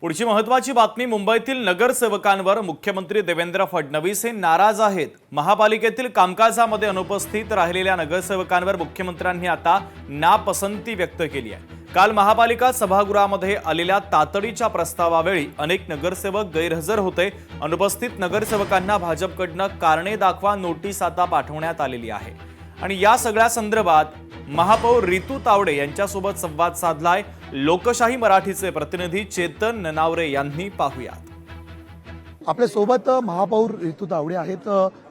पुढची महत्त्वाची बातमी मुंबईतील नगरसेवकांवर मुख्यमंत्री देवेंद्र फडणवीस हे नाराज आहेत। महापालिकेतील कामकाजामध्ये अनुपस्थित राहिलेल्या नगरसेवकांवर मुख्यमंत्र्यांनी आता नापसंती व्यक्त केली आहे। काल महापालिका सभागृहामध्ये आलेल्या तातडीच्या प्रस्तावावेळी अनेक नगरसेवक गैरहजर होते। अनुपस्थित नगरसेवकांना भाजपकडून कारणे दाखवा नोटीस आता पाठवण्यात आलेली आहे आणि या सगळ्या संदर्भात महापौर रितू तावडे यांच्यासोबत संवाद साधलाय। लोकशाही मराठीचे प्रतिनिधी चेतन ननावरे यांनी पाहुयात। आपल्या सोबत महापौर रितू तावडे आहेत।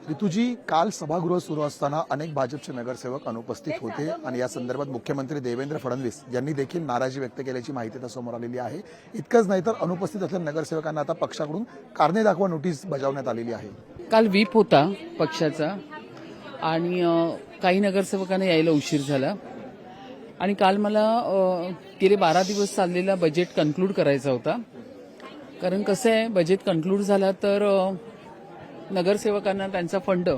रितूजी, काल सभागृह सुरू असताना अनेक भाजपचे नगरसेवक अनुपस्थित होते आणि या संदर्भात मुख्यमंत्री देवेंद्र फडणवीस यांनी देखील नाराजी व्यक्त केल्याची माहिती आता समोर आलेली आहे। इतकंच नाही तर अनुपस्थित असलेल्या नगरसेवकांना आता पक्षाकडून कारणे दाखवा नोटीस बजावण्यात आलेली आहे। काल व्हीप होता पक्षाचा आणि काही नगरसेवकांना यायला उशीर झाला आणि काल मला गेले 12 दिवस चाललेला बजेट कन्क्लूड करायचा होता। कारण कसं आहे, बजेट कन्क्लूड झाला तर नगरसेवकांना त्यांचा फंड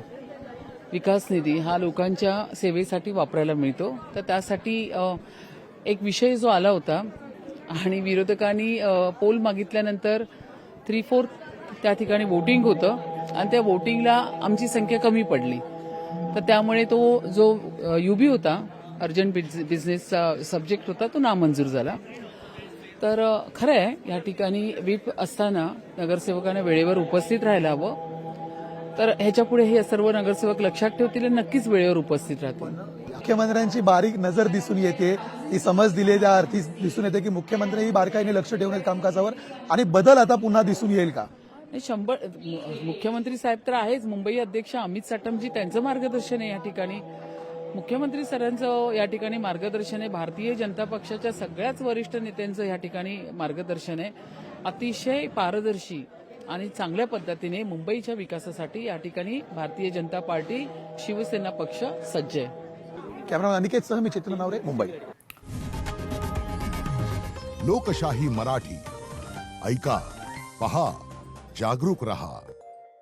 विकास निधी हा लोकांच्या सेवेसाठी वापरायला मिळतो। तर त्यासाठी एक विषय जो आला होता आणि विरोधकांनी पोल मागितल्यानंतर 3/4 त्या ठिकाणी वोटिंग होतं आणि त्या वोटिंगला आमची संख्या कमी पडली। तर त्यामुळे तो जो युबी होता, अर्जंट बिझनेसचा सब्जेक्ट होता, तो नामंजूर झाला। तर खरं आहे, या ठिकाणी व्हीप असताना नगरसेवकांना वेळेवर उपस्थित राहायला हवं। तर ह्याच्यापुढे हे सर्व नगरसेवक लक्षात ठेवतील, नक्कीच वेळेवर उपस्थित राहतील। मुख्यमंत्र्यांची बारीक नजर दिसून येते, ती समज दिलेल्या अर्थी दिसून येते की मुख्यमंत्र्यांनी बारकाईने लक्ष ठेवण्यात कामकाजावर आणि बदल आता पुन्हा दिसून येईल का? 100 मुख्यमंत्री साहेब तर आहेच, मुंबई अध्यक्ष अमित साटमजी त्यांचं मार्गदर्शन आहे या ठिकाणी। मुख्यमंत्री सरांचं या ठिकाणी मार्गदर्शन आहे, भारतीय जनता पक्षाच्या सगळ्याच वरिष्ठ नेत्यांचं या ठिकाणी मार्गदर्शन आहे। अतिशय पारदर्शी आणि चांगल्या पद्धतीने मुंबईच्या विकासासाठी या ठिकाणी भारतीय जनता पार्टी, शिवसेना पक्ष सज्ज आहे। कॅमेरामॅन अनिकेत सह मी चेतन ननावरे, मुंबई। लोकशाही मराठी ऐका, पहा, जागरूक रहा।